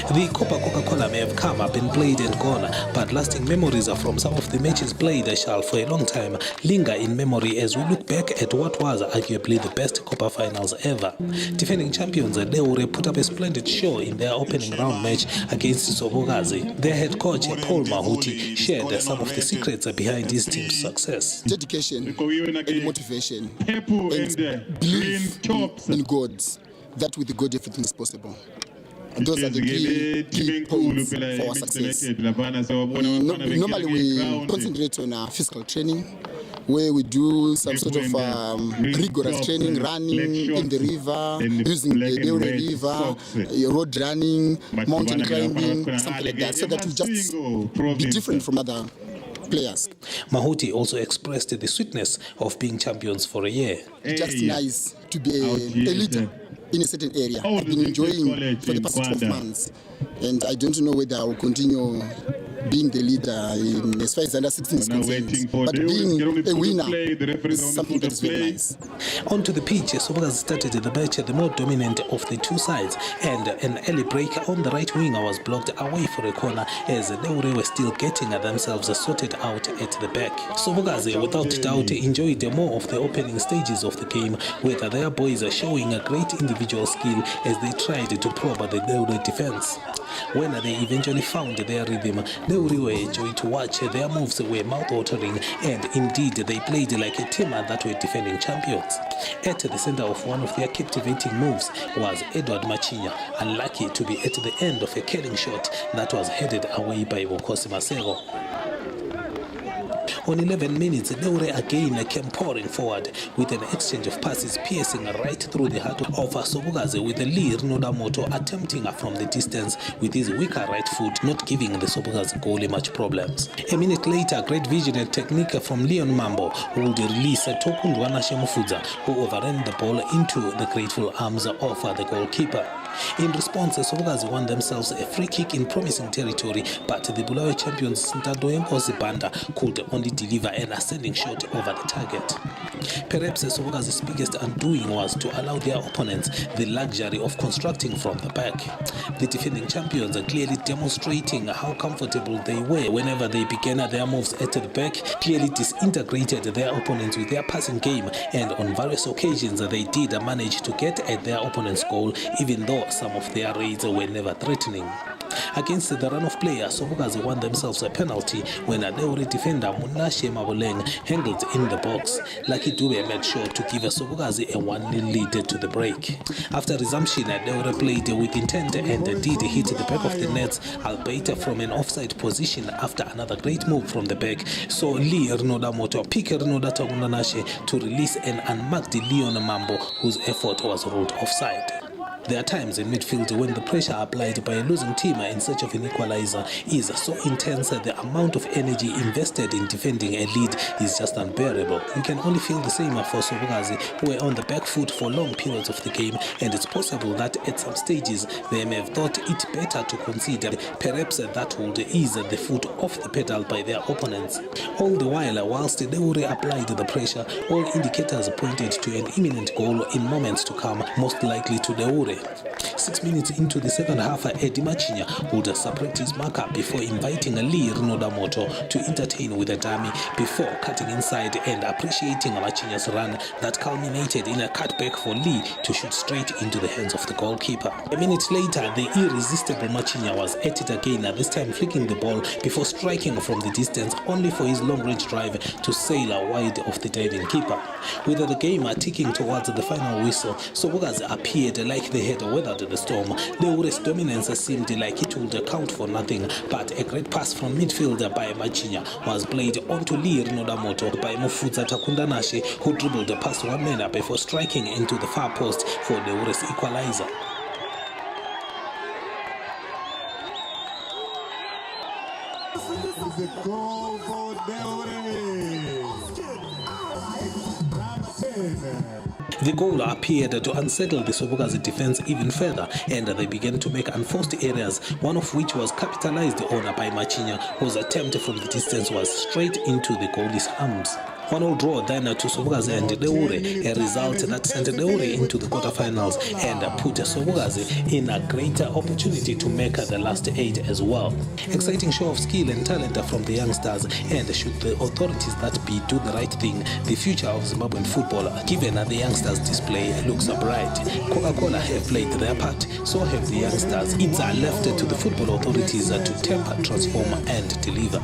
The COPA Coca-Cola may have come, been played and gone, but lasting memories from some of the matches played shall for a long time linger in memory as we look back at what was arguably the best COPA finals ever. Defending champions Dewure put up a splendid show in their opening round match against Sobogazi. Their head coach Paul Mahuti shared some of the secrets behind his team's success. Dedication and motivation and belief in God, that with God everything is possible. And those are the key points for our success. Normally we concentrate on our physical training, where we do some sort of rigorous training, running in the river, using the Dewure River, road running, mountain climbing, something like that, so that we just be different from other players. Mahuti also expressed the sweetness of being champions for a year. Just nice to be a leader in a certain area. I've been enjoying for the past 12 months, and I don't know whether I will continue being the leader in, as far as under 16 is concerned. But being a winner is something that is very nice. On to the pitch, Sobogazi started the match the more dominant of the two sides, and an early break on the right wing was blocked away for a corner as Dewure were still getting themselves sorted out at the back. Sobogazi, without doubt, enjoyed more of the opening stages of the game, with their boys showing a great individual skill as they tried to probe the Dewure defense. When they eventually found their rhythm, Dewure were a joy to watch. Their moves were mouth-watering, and indeed they played like a team that were defending champions. At the center of one of their captivating moves was Edward Machinya, unlucky to be at the end of a killing shot that was headed away by Bokosi Masego. On 11 minutes, Dewure again came pouring forward with an exchange of passes piercing right through the heart of Sobogazi, with Lee Rinodamoto attempting from the distance with his weaker right foot, not giving the Sobogazi goalie much problems. A minute later, great vision and technique from Leon Mambo would release Tokundwana Shemufudza, who overran the ball into the grateful arms of the goalkeeper. In response, Sobogazi won themselves a free kick in promising territory, but the Bulawayo champions Ntando Nkosi Banda could only deliver an ascending shot over the target. Perhaps Sobogazi's biggest undoing was to allow their opponents the luxury of constructing from the back. The defending champions are clearly demonstrating how comfortable they were whenever they began their moves at the back, clearly disintegrated their opponents with their passing game, and on various occasions they did manage to get at their opponent's goal, even though some of their raids were never threatening. Against the run of play, Sobogazi won themselves a penalty when a Dewure defender Munashe Mabuleng handled in the box. Lucky Dewure made sure to give Sobogazi a 1-0 lead to the break. After resumption, Dewure played with intent and did hit the back of the nets, albeit from an offside position after another great move from the back. So Lee Rinodamoto picked Rinodata Munashe to release an unmarked Leon Mambo, whose effort was ruled offside. There are times in midfield when the pressure applied by a losing team in search of an equalizer is so intense that the amount of energy invested in defending a lead is just unbearable. You can only feel the same for Sobogazi, who were on the back foot for long periods of the game, and it's possible that at some stages they may have thought it better to concede. Perhaps that would ease the foot off the pedal by their opponents. All the while, whilst Dewure applied the pressure, all indicators pointed to an imminent goal in moments to come, most likely to Dewure. 6 minutes into the second half, Eddie Machinya would separate his marker before inviting Lee Rinodamoto to entertain with a dummy before cutting inside and appreciating Machinya's run that culminated in a cutback for Lee to shoot straight into the hands of the goalkeeper. A minute later, the irresistible Machinya was at it again, this time flicking the ball before striking from the distance, only for his long-range drive to sail wide of the diving keeper. With the game ticking towards the final whistle, Sobogazi appeared like they had weathered the storm. Dewure's dominance seemed like it would account for nothing, but a great pass from midfielder by Machinya was played onto Lee Rinodamoto by Mufudza Takundanashe, who dribbled past one man before striking into the far post for Dewure's equalizer. This is a goal for The goal appeared to unsettle the Sobogazi defense even further, and they began to make unforced errors, one of which was capitalized on by Machinya, whose attempt from the distance was straight into the goalie's arms. 1-1 draw then to Sobokazi and Dewure, a result that sent Dewure into the quarterfinals and put Sobokazi in a greater opportunity to make the last 8 as well. Exciting show of skill and talent from the youngsters, and should the authorities that be do the right thing, the future of Zimbabwean football, given that the youngsters' display looks bright. Coca-Cola have played their part, so have the youngsters. It's left to the football authorities to temper, transform and deliver.